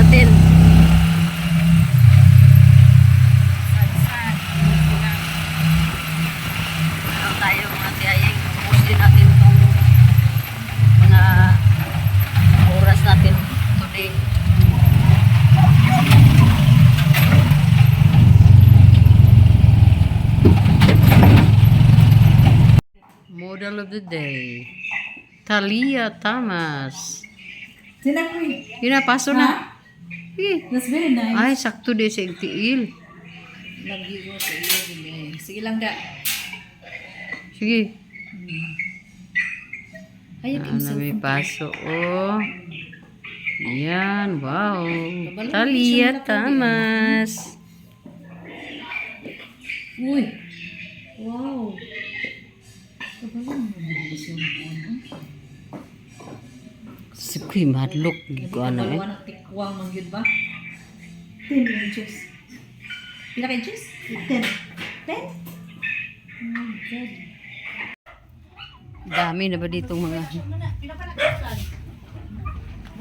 natin. Ano tayo mga tiyayeng, ubus din natin itong mga oras natin today. Model of the day, Talia Tamas. Sila ko Yun na, paso na. That's very nice. Ay, sakto din sa igtiil. Nag-igo sa iyo. Sige lang da. Sige. Hayag Ano may paso, oh. Yan, wow. Talia Tamas. Uy. Wow. Kabalong mo na siya. Si Kuy madlok. Ko ano eh. Dalawa na tikwang man yun ba? 10 inches. Pila ka inches? 10. 10? Oh my God. Dami na ba ditong mga... Pila pa na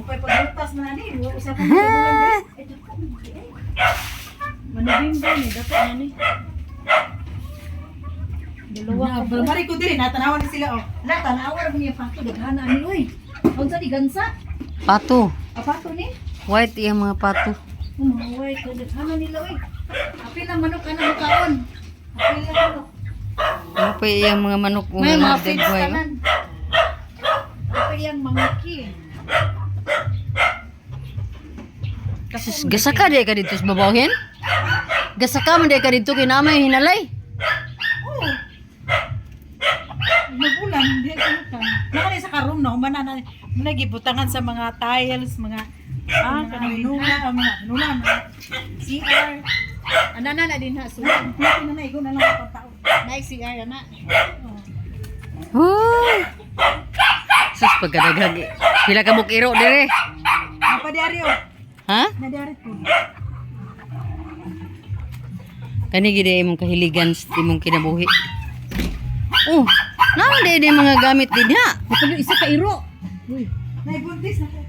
Mukay paglutas na ni. Usapan mo sa bulan din. Manibing ba ni? Dapat na ni. Dalawa. Mari ko din. Natanawan na sila. Natanawan mo yung pato. Daghana ni. Uy. Huwag sa di gansa. Pato. Pato ni. White yung mga pato. Uy. Daghana nila. Uy. Apil na manok ka na mukhaon. Apil na manok. Ano pa yung mga manok mo May na mga feeds dagway? kanan. Apil yung mangaki. Gasaka di ka dito sa babawin? Gasaka man di ka dito kinamay hinalay? Oo. Magulan, hindi ka ka. Nakali sa karoon na, umana na, nagibutangan sa mga tiles, mga, kanang nula, mga CR. Ana na din ha, so, hindi na igo na lang ang tao. Naik CR, ana. Hoy! Sus, pagkadagagi. Pila ka mukiro dire? Napadiari o. Ha? Nadiari po. Kani gid imong kahiligan sa imong kinabuhi. Oh, naman di mga gamit din ha. Kapag isa ka iro. Uy. Naibuntis na ko.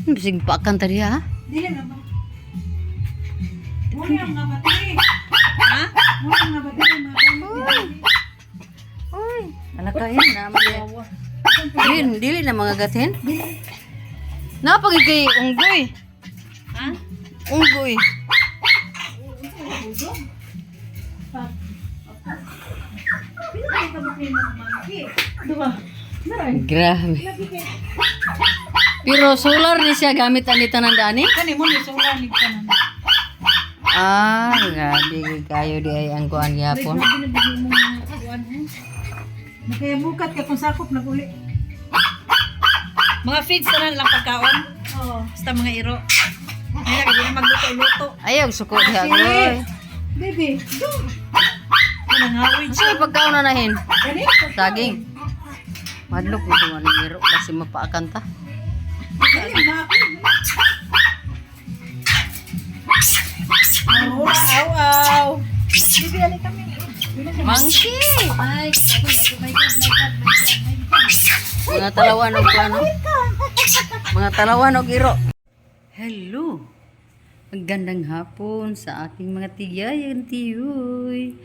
Bisig pa kan tadi ha. Dili na ba? Muna nga bateri. Ha? Muna nga bateri. Uy, alakain na dili na mga gatin. Napagi kay unggoy. Ha? Unggoy. Grabe. Pero solar ni siya gamit ani tanan dani? Kani mo ni solar ni kanan. Ah, grabe kayo di ay ang kuan yapon. Nakaya bukat ka kung sakop na uli. Mga feeds na lang pagkaon. Oo. Basta mga iro. Ay, hindi na magluto-luto. Ayaw suko diha goy. Baby, go. Nanangawid Sa pagkaon na nahin. Kani? Saging. Madlok mo ito nga niro kasi mapaakan ta. Aw. Bibi, alay kami. Mangki. Ay, my God. Mga talawan og ano? Mga talawan og iro. Hello. Magandang hapon sa aking mga tiyayan, tiyoy.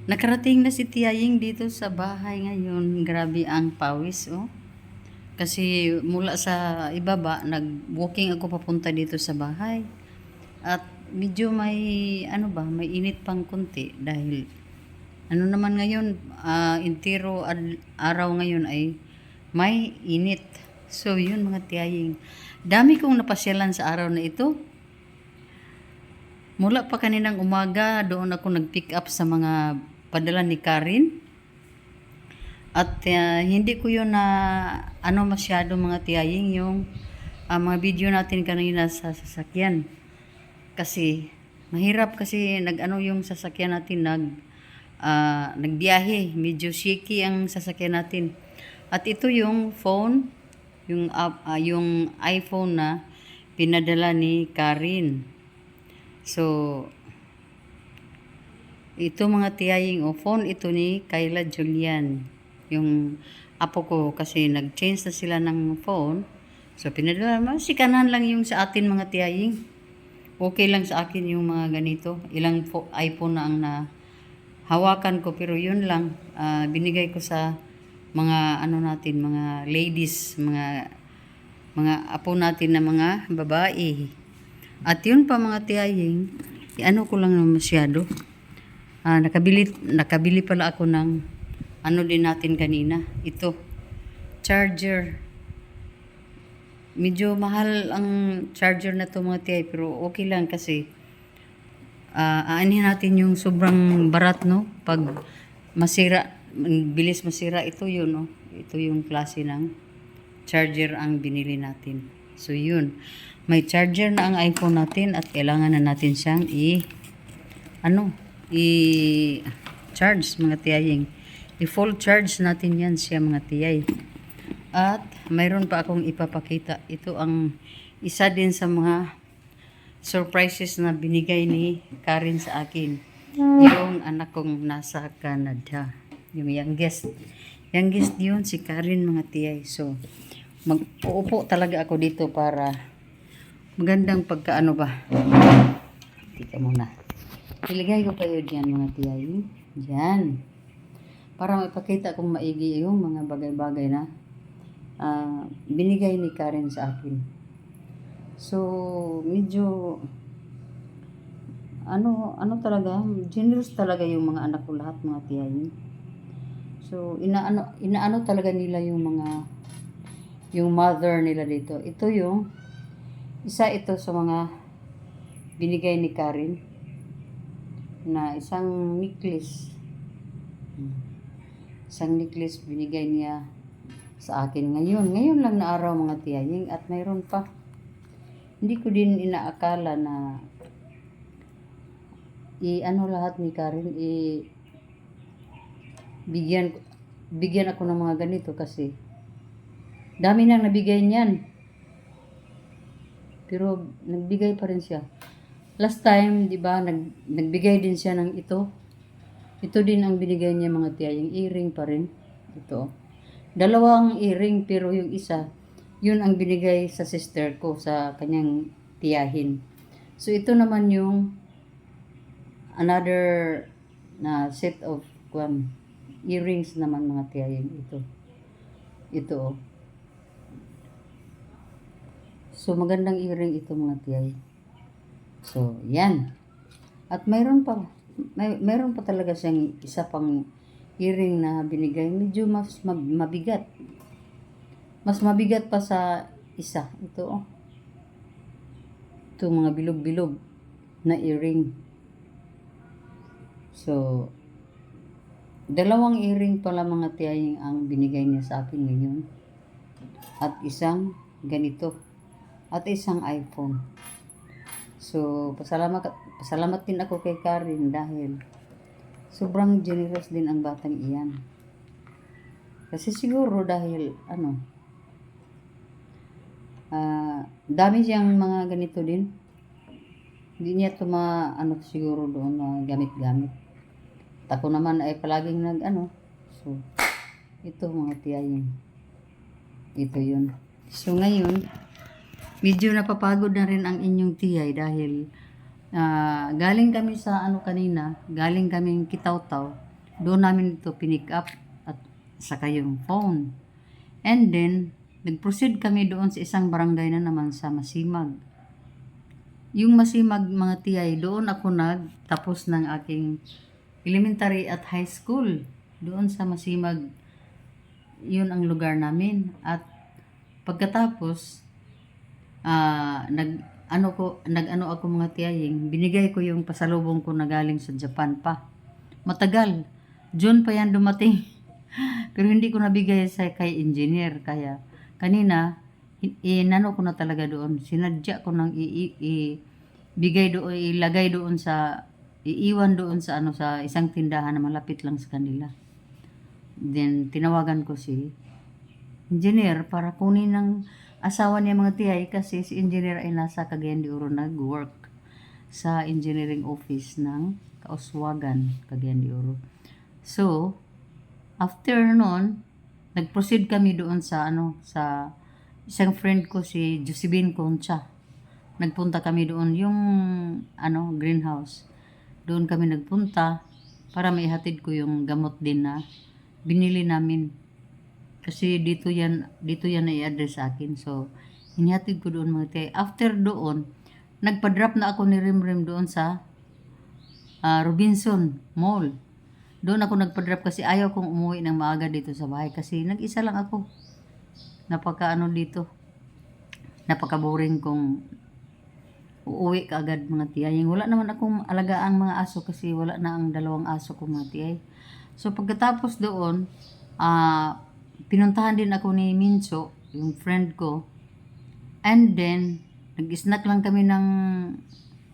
Nakarating na si tiyaying dito sa bahay ngayon. Grabe ang pawis, oh. Kasi mula sa ibaba, nag-walking ako papunta dito sa bahay. At medyo may, may init pang kunti dahil naman ngayon, intero araw ngayon ay may init. So, yun mga tiyaying. Dami kong napasyalan sa araw na ito. Mula pa kaninang umaga, doon ako nag-pick up sa mga padala ni Karin. At hindi ko yun na masyado mga tiyaying yung mga video natin kanina sa sasakyan. Kasi mahirap kasi yung sasakyan natin nagbiyahe, medyo shaky ang sasakyan natin. At ito yung phone, yung iPhone na pinadala ni Karin. So ito mga tiyaying phone ito ni Kayla Julian, yung apo ko, kasi nag-change na sila ng phone. So, pinadala, masikanan lang yung sa atin mga tiyaying. Okay lang sa akin yung mga ganito. Ilang iPhone na ang hawakan ko, pero yun lang. Binigay ko sa mga ano natin, mga ladies, mga apo natin na mga babae. At yun pa mga tiyaying, ano ko lang na masyado. Nakabili pala ako ng ano din natin kanina. Ito, charger. Medyo mahal ang charger na to mga tiyay, pero okay lang kasi aanhin natin yung sobrang barat, no? Pag masira, bilis masira, ito yun, no? Ito yung klase ng charger ang binili natin. So yun, may charger na ang iPhone natin at kailangan na natin siyang i-charge mga tiyaying. I-full charge natin yan siya mga tiyay. At mayroon pa akong ipapakita. Ito ang isa din sa mga surprises na binigay ni Karen sa akin. Yung anak kong nasa Canada. Yung youngest. Youngest yun si Karen mga tiyay. So, mag-uupo talaga ako dito para magandang pagkaano ba. Tika muna. Iligay ko kayo dyan mga tiyay. Dyan. Para maipakita kong maigi yung mga bagay-bagay na binigay ni Karen sa akin. So, medyo ano talaga, generous talaga yung mga anak ko lahat mga tiyay. So, inaano talaga nila yung mother nila dito. Ito yung isa ito sa mga binigay ni Karen na isang necklace. Isang necklace binigay niya sa akin ngayon. Ngayon lang na araw mga tiyaying at mayroon pa. Hindi ko din inaakala na lahat ni Karen bigyan ako ng mga ganito kasi dami nang nabigay niyan. Pero nagbigay pa rin siya. Last time, 'di ba, nagbigay din siya ng ito. Ito din ang binigay niya mga tiyaying, earring pa rin. Ito. Dalawang earring pero yung isa, yun ang binigay sa sister ko sa kanyang tiyahin. So ito naman yung another na set of earrings naman mga tiyahin. Ito oh. So magandang earring ito mga tiyay. So yan. At mayroon pa talaga siyang isa pang earring na binigay, medyo mas mabigat. Mas mabigat pa sa isa. Ito oh. Ito mga bilog-bilog na earring. So, dalawang earring pala mga tiyaying ang binigay niya sa akin ngayon. At isang ganito. At isang iPhone. So, pasalamat din ako kay Karen dahil sobrang generous din ang batang iyan. Kasi siguro dahil dami siyang mga ganito din. Hindi niya ito siguro doon na gamit-gamit. At ako naman ay palaging So, ito mga tiyayin. Ito yun. So, ngayon, medyo napapagod na rin ang inyong tiyay dahil galing kami sa kanina, galing kaming Kitaw-Taw. Doon namin ito pinick up at saka yung phone. And then, nag-proceed kami doon sa isang barangay na naman sa Masimag. Yung Masimag mga tiyay, doon ako nagtapos ng aking elementary at high school. Doon sa Masimag, yun ang lugar namin. At pagkatapos, nag-ano ako mga tiyaying, binigay ko yung pasalubong ko na galing sa Japan pa. Matagal. June pa yan dumating. Pero hindi ko nabigay kay engineer. Kaya kanina, inano ko na talaga doon. Sinadya ko nang ibigay doon, ilagay doon iiwan doon sa sa isang tindahan na malapit lang sa kanila. Then tinawagan ko si engineer para kunin ng asawa niya mga tiyay kasi si engineer ay nasa Cagayan de Oro nag-work sa engineering office ng Kauswagan, Cagayan de Oro. So, after noon, nag-proceed kami doon sa isang friend ko si Josephine Concha. Nagpunta kami doon, yung greenhouse. Doon kami nagpunta para maihatid ko yung gamot din na binili namin. Kasi dito yan na i-address sa akin. So, inihatid ko doon mga tiay. After doon, nagpa-drop na ako ni Rimrim doon sa Robinson Mall. Doon ako nagpa-drop kasi ayaw kong umuwi ng maaga dito sa bahay. Kasi nag-isa lang ako. Dito. Napaka-boring kong uuwi ka agad mga tiyay. Wala naman akong alagaang mga aso kasi wala na ang 2 aso ko mga tiyay. So pagkatapos doon, pinuntahan din ako ni Minso, yung friend ko. And then, nag-snack lang kami ng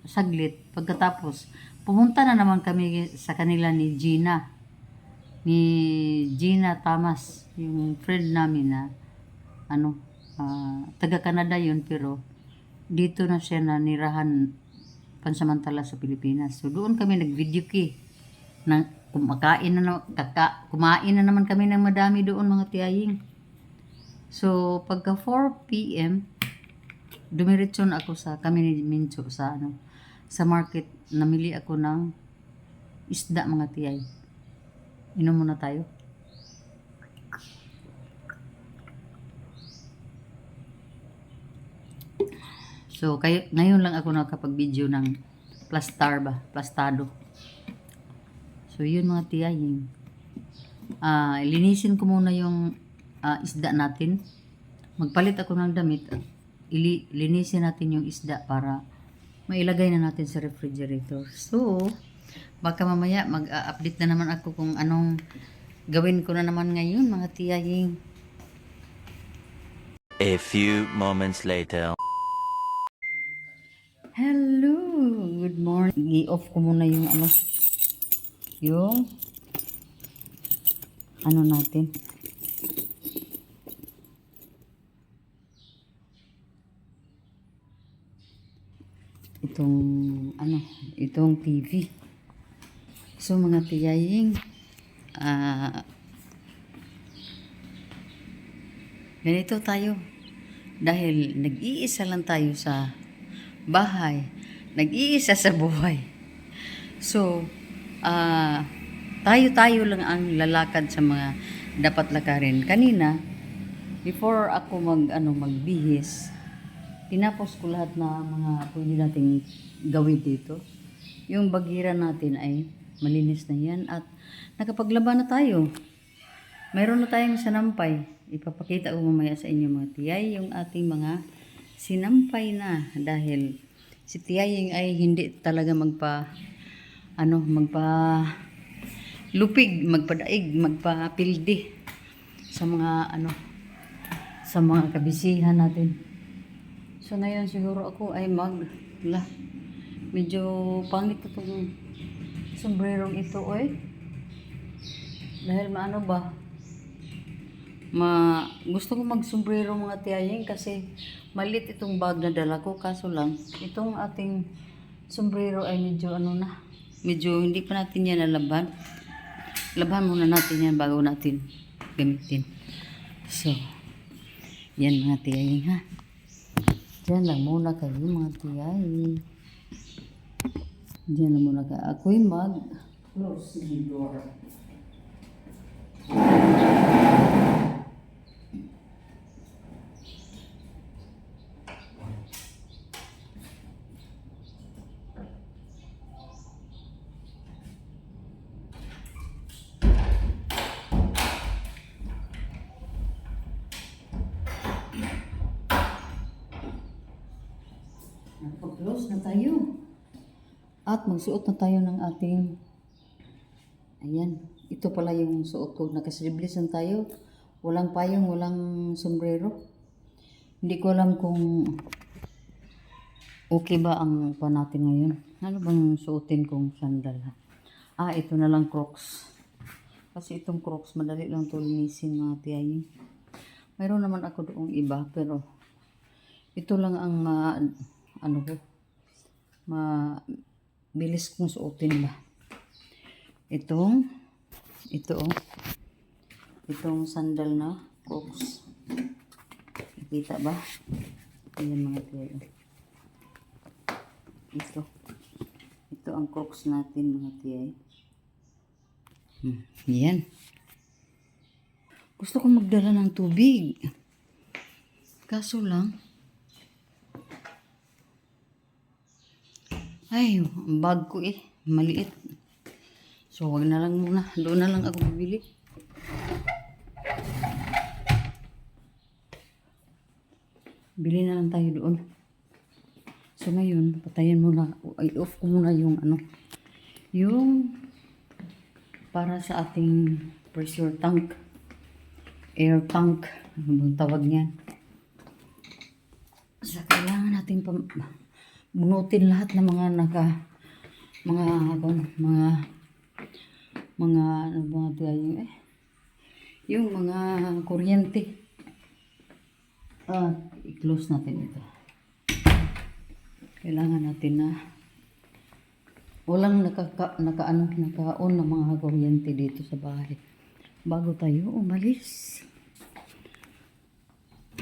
saglit. Pagkatapos, pumunta na naman kami sa kanila ni Gina. Ni Gina Tamas, yung friend namin na taga Canada yun pero dito na siya nanirahan pansamantala sa Pilipinas. So doon kami nag-video key. Kumain na naman kami ng madami doon mga tiyaying. So pagka 4 PM dumiretso na ako sa kami ni Mincho sa market. Namili ako ng isda mga tiyay. Inom muna tayo. So, ngayon lang ako nakapag-video ng plastado. So, yun mga tiyaying. Linisin ko muna yung isda natin. Magpalit ako ng damit at linisin natin yung isda para mailagay na natin sa refrigerator. So, baka mamaya mag-update na naman ako kung anong gawin ko na naman ngayon mga tiyaying. A few moments later. Hello, good morning. I-off ko muna yung natin. Itong TV. So mga tiyaying, ganito tayo. Dahil nag-iisa lang tayo sa bahay, nag-iisa sa buhay. So, tayo lang ang lalakad sa mga dapat lakarin. Kanina, before ako magbihis, tinapos ko lahat na mga pwede nating gawin dito. Yung bagira natin ay malinis na yan at nakapaglaba na tayo. Mayroon na tayong sinampay. Ipapakita ko mamaya sa inyo mga tiyay yung ating mga sinampay na dahil si tiyaying ay hindi talaga lupig, magpadaig, magpapildi sa mga kabisihan natin. So ngayon siguro ako ay medyo pangit itong sombrerong ito dahil gusto ko mag-sombrero mga tiyaying kasi maliit itong bag na dala ko. Kaso lang, itong ating sombrero ay medyo medyo hindi pa natin yan nalaban. Laban muna natin yan bago natin gamitin. So, yan mga tiyaying ha. Diyan lang muna kayo mga tiyaying. Diyan lang muna kayo. Ako'y close the door. Close na tayo. At magsuot na tayo ng ating ito pala yung suot ko. Nakaslibless lang tayo. Walang payong, walang sombrero. Hindi ko alam kung okay ba ang natin ngayon. Ano bang suotin kong sandal ha? Ito na lang Crocs. Kasi itong Crocs madali lang ito linisin mga tiyayin. Mayroon naman ako doong iba pero ito lang ang bilis kong suotin ba. Itong sandal na Crocs. Kita ba? Ayan mga tiyay. Ito ang crooks natin mga tiyay. Yan. Gusto ko magdala ng tubig. Kaso lang, ay, ang bag ko maliit. So, wag na lang muna. Doon na lang ako bibili. Bili na lang tayo doon. So, ngayon, patayin muna. I-off ko muna yung yung para sa ating pressure tank. Air tank. Ano bang tawag niyan? So, kailangan natin bunutin lahat ng mga ano ba tayo yung mga kuryente. I-close natin ito. Kailangan natin na walang naka-on na mga kuryente dito sa bahay bago tayo umalis.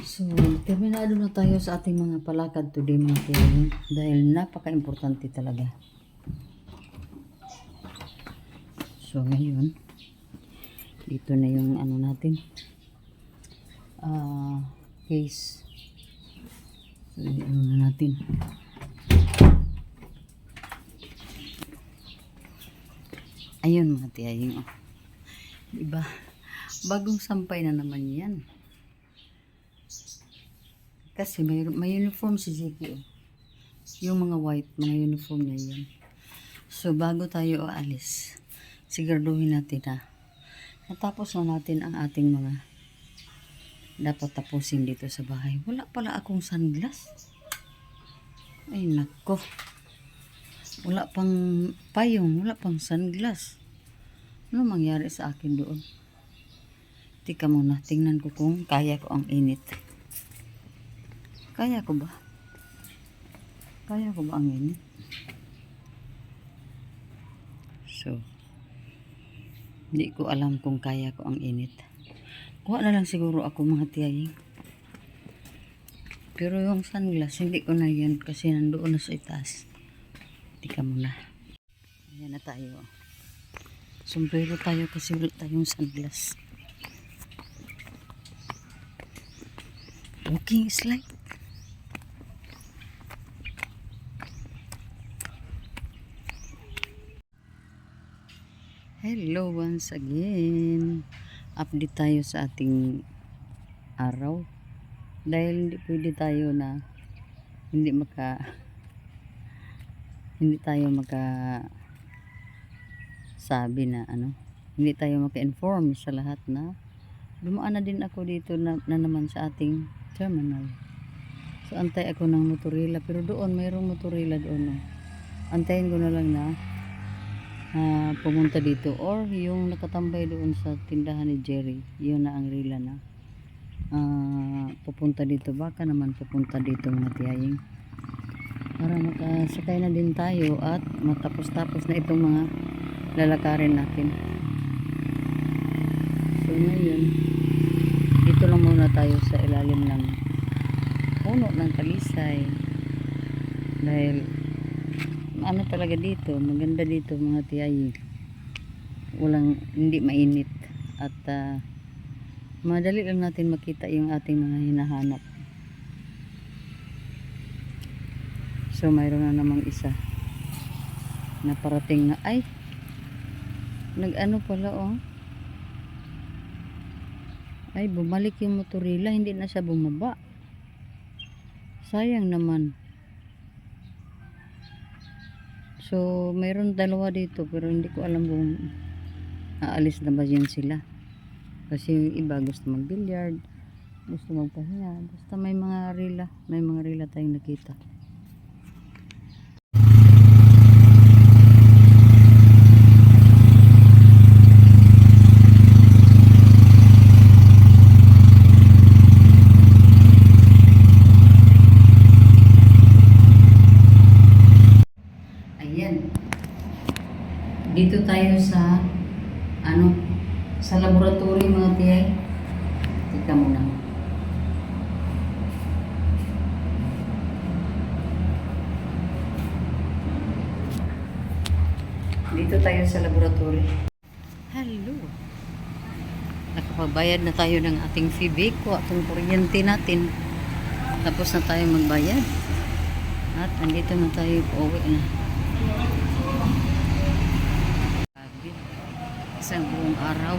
So, terminado na tayo sa ating mga palakad today mga tiyay, dahil napaka-importante talaga. So, ngayon, dito na yung ano natin, case. So, ano na natin. Ayun mga tiyay, diba? Bagong sampay na naman yan. Kasi may uniform si Ziki. Yung mga white, mga uniform niya yan. So, bago tayo aalis, siguraduhin natin na natapos na natin ang ating mga dapat tapusin dito sa bahay. Wala pala akong sunglass. Ay, nako. Wala pang payong, wala pang sunglass. Ano mangyari sa akin doon? Tika muna, tingnan ko kung kaya ko ang init. Kaya ko ba? Kaya ko ba ang init? So, hindi ko alam kung kaya ko ang init. Kuha na lang siguro ako mga tiyay. Pero yung sunglass, hindi ko na yan kasi nandoon na sa itaas. Tika muna. Ayan na tayo. Sombrero tayo kasi wala tayong sunglass. Walking is like hello once again. Update tayo sa ating araw. Dahil hindi pwede tayo na hindi tayo sabi na hindi tayo maka-inform sa lahat na dumaan na din ako dito na naman sa ating terminal. So antay ako ng motorila, pero doon mayroong motorila doon. No? Antayin ko na lang na pumunta dito, or yung nakatambay doon sa tindahan ni Jerry, yun na ang rila na pupunta dito. Baka naman pupunta dito mga tiyaying para makasakay na din tayo at matapos-tapos na itong mga lalakarin natin. So ngayon, dito lang muna tayo sa ilalim ng puno ng talisay dahil ano talaga dito, maganda dito mga tiyayi. Hindi mainit at madali lang natin makita yung ating mga hinahanap. So mayroon na namang isa na parating na nag-ano pala ay bumalik yung motorila, hindi na siya bumaba. Sayang naman. So, mayroon dalawa dito pero hindi ko alam kung aalis na ba yan sila. Kasi yung iba gusto mag-billiard, gusto magpahinga. Basta may mga rila tayong nakita. Dito tayo sa sa laboratory mga tiyay. Tika muna. Dito tayo sa laboratory. Hello. Nakapagbayad na tayo ng ating Fibeco, atong kuryente natin. Tapos na tayo magbayad. At andito na tayo, pauwi na. Grabe. Isang buong araw.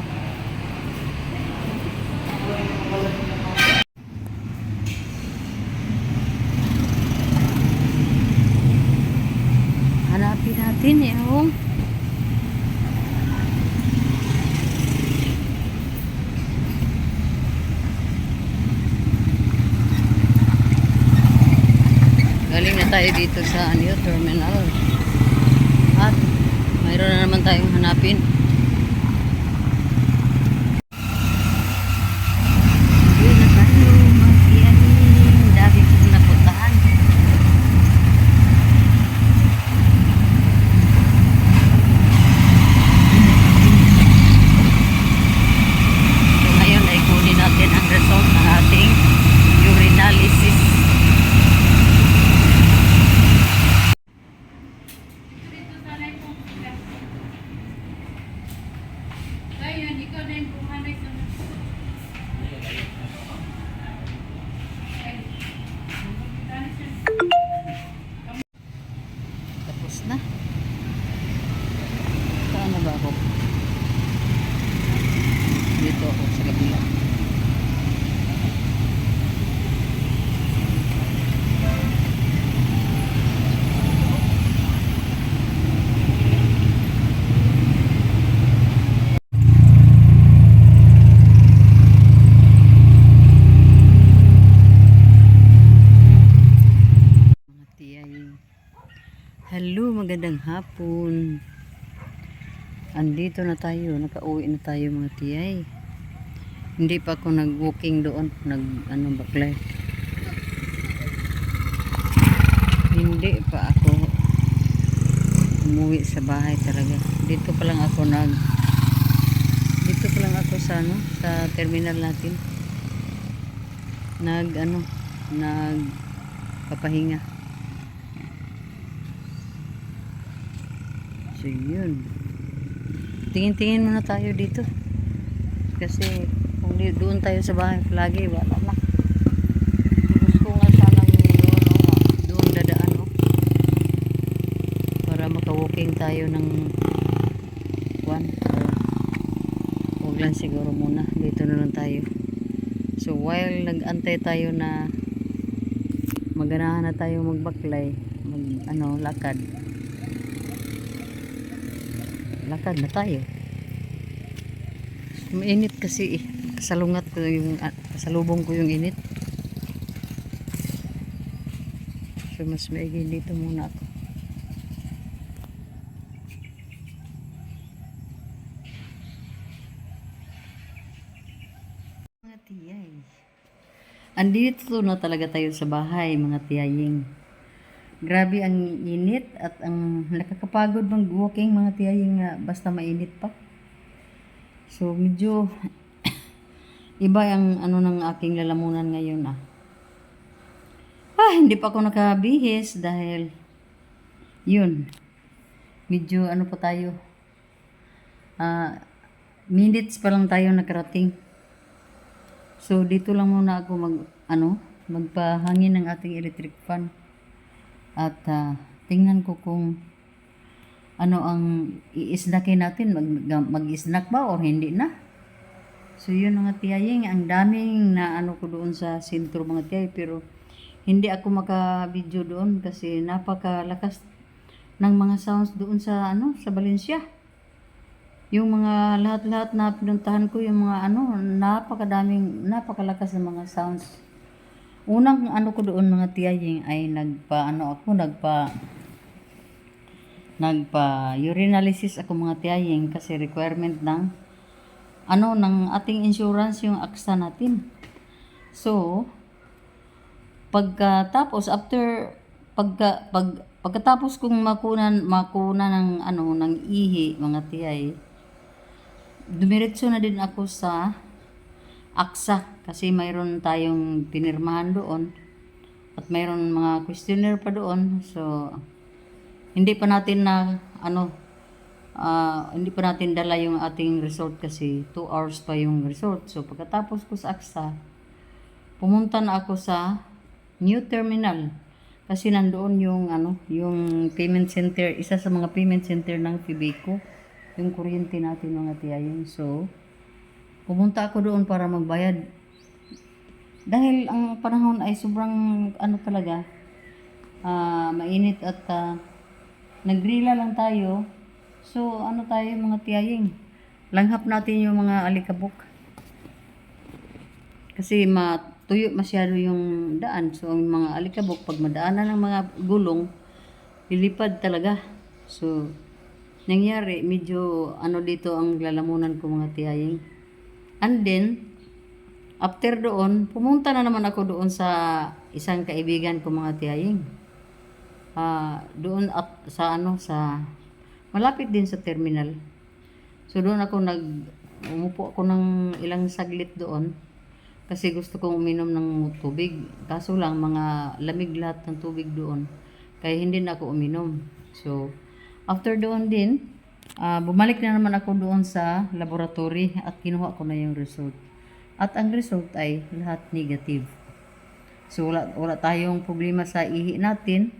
Hanapin natin yung galing na tayo dito sa terminal. At mayroon na naman tayong hanapin. Yun na tayo, magpianing. Dami kong napuntahan. So ngayon ay kunin natin ang result ng ating urinalysis. Tapos na. Saan na ba ako? Dito ako sa kabila. Mga tiyay. Hello, magandang hapon. Andito na tayo, nakauwi na tayo mga tiyay. Hindi pa ako nag-walking doon, baklay. Hindi pa ako umuwi sa bahay talaga. Dito pa lang ako sa sa terminal natin. Nagpapahinga. So yun. Tingin-tingin muna tayo dito. Kasi kung doon tayo sa bahay lagi, wala na. Gusto nga sanang doon dadaan para maka-walking tayo ng huwag lang siguro muna. Dito na lang tayo. So while nag-antay tayo na maganahan na tayo magbaklay, lakad. Lakad na tayo. Mainit kasi kasalubong ko yung init. So mas maigi dito muna ako. Mga tiyay. Andito na talaga tayo sa bahay, mga tiyaying. Grabe ang init at ang nakakapagod ng walking, mga tiyaying, basta mainit pa. So medyo iba ang ng aking lalamunan ngayon hindi pa ako nakabihis dahil yun. Medyo pa tayo. Minutes pa lang tayo nakarating. So dito lang muna ako magpahangin ng ating electric fan. At tingnan ko kung ano ang i-snackin natin, mag-snack ba o hindi na. So yun mga tiyaying, ang daming na ko doon sa sentro mga tiyay, pero hindi ako maka-video doon kasi napakalakas ng mga sounds doon sa sa Valencia. Yung mga lahat-lahat na pinuntahan ko, yung mga napakalakas ng mga sounds. Unang ko doon mga tiyaying ay nagpa-urinalysis ako mga tiyaying kasi requirement ng ng ating insurance yung AXA natin. So pagkatapos kong makuna ng ng ihi mga tiyay, dumiretso na din ako sa AXA kasi mayroon tayong pinirmahan doon at mayroon mga questionnaire pa doon. So hindi pa natin na hindi pa natin dala yung ating resort kasi 2 hours pa yung resort. So pagkatapos ko sa Aksa, pumunta na ako sa new terminal kasi nandoon yung yung payment center, isa sa mga payment center ng Fibeco, yung kuryente natin mga tiyayong. So pumunta ako doon para magbayad dahil ang panahon ay sobrang talaga, mainit at naggrila lang tayo. So, tayo mga tiyaying, langhap natin yung mga alikabok. Kasi matuyo masyado yung daan. So, ang mga alikabok, pag madaanan ng mga gulong, lilipad talaga. So, nangyari, medyo dito ang lalamunan ko mga tiyaying. And then, after doon, pumunta na naman ako doon sa isang kaibigan ko mga tiyaying. Doon sa malapit din sa terminal. So doon ako umupo ako ng ilang saglit doon kasi gusto kong uminom ng tubig. Kaso lang mga lamig lahat ng tubig doon. Kaya hindi na ako uminom. So after doon din, bumalik na naman ako doon sa laboratory at kinuha ko na yung result. At ang result ay lahat negative. So wala tayong problema sa ihi natin.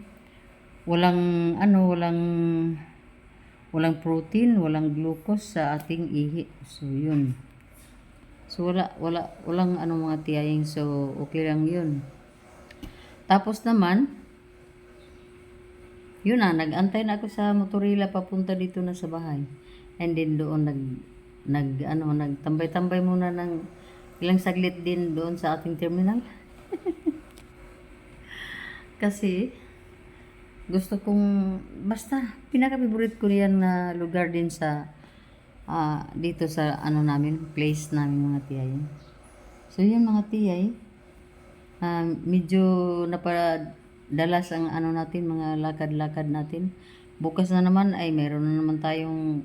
Walang protein, walang glucose sa ating ihi. So, yun. So, walang mga tiyaying. So, okay lang yun. Tapos naman, yun nag-antay na ako sa Motorila papunta dito na sa bahay. And then doon nagtambay-tambay muna ng ilang saglit din doon sa ating terminal. Kasi, gusto kong, basta, pinaka-favorite ko yan na lugar din sa, dito sa, place namin mga tiyay. So, yun mga tiyay, medyo napadalas ang natin, mga lakad-lakad natin. Bukas na naman ay meron na naman tayong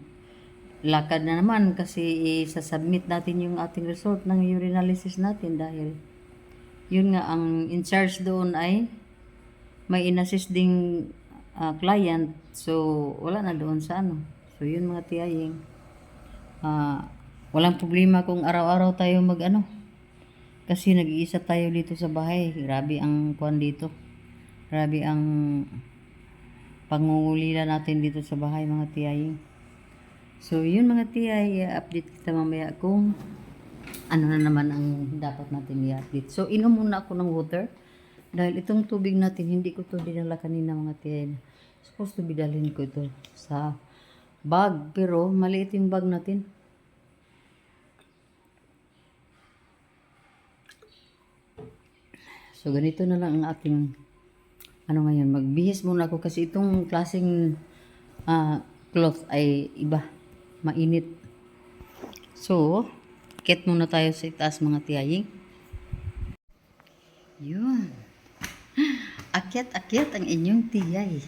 lakad na naman kasi isasubmit natin yung ating result ng urinalysis natin dahil yun nga, ang in charge doon ay may inassist ding client, so wala na doon sa So yun mga tiyaying, walang problema kung araw-araw tayo kasi nag-iisa tayo dito sa bahay. Grabe ang kuwan dito, grabe ang pangungulila natin dito sa bahay mga tiyaying. So yun mga tiyay, update kita mamaya kung na naman ang dapat natin i-update. So inom muna ako ng water dahil itong tubig natin, hindi ko to dinala kanina mga tiyay. Supposed to be dalhin ko ito sa bag, pero maliit yung bag natin. So ganito na lang ang ating ngayon. Magbihis muna ako kasi itong klaseng cloth ay iba, mainit. So akyat muna tayo sa itaas mga tiyaying. Yun. Akyat ang inyong tiyay.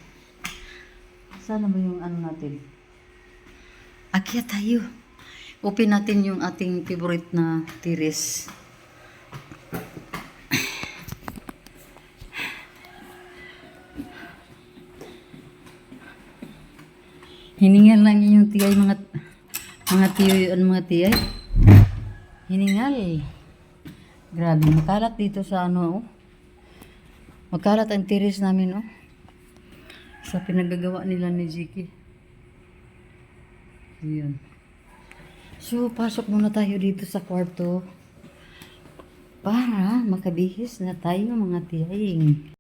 Sana ba yung natin? Akyat tayo. Open natin yung ating favorite na tiris. Hiningal lang inyong tiyay mga tiyoy, mga tiyay. Hiningal. Grabe, makalat dito sa Makalat ang tiris namin, sa pinagagawa nila ni Ziki. Ayan. So, pasok muna tayo dito sa kwarto para makabihis na tayo mga tiyaying.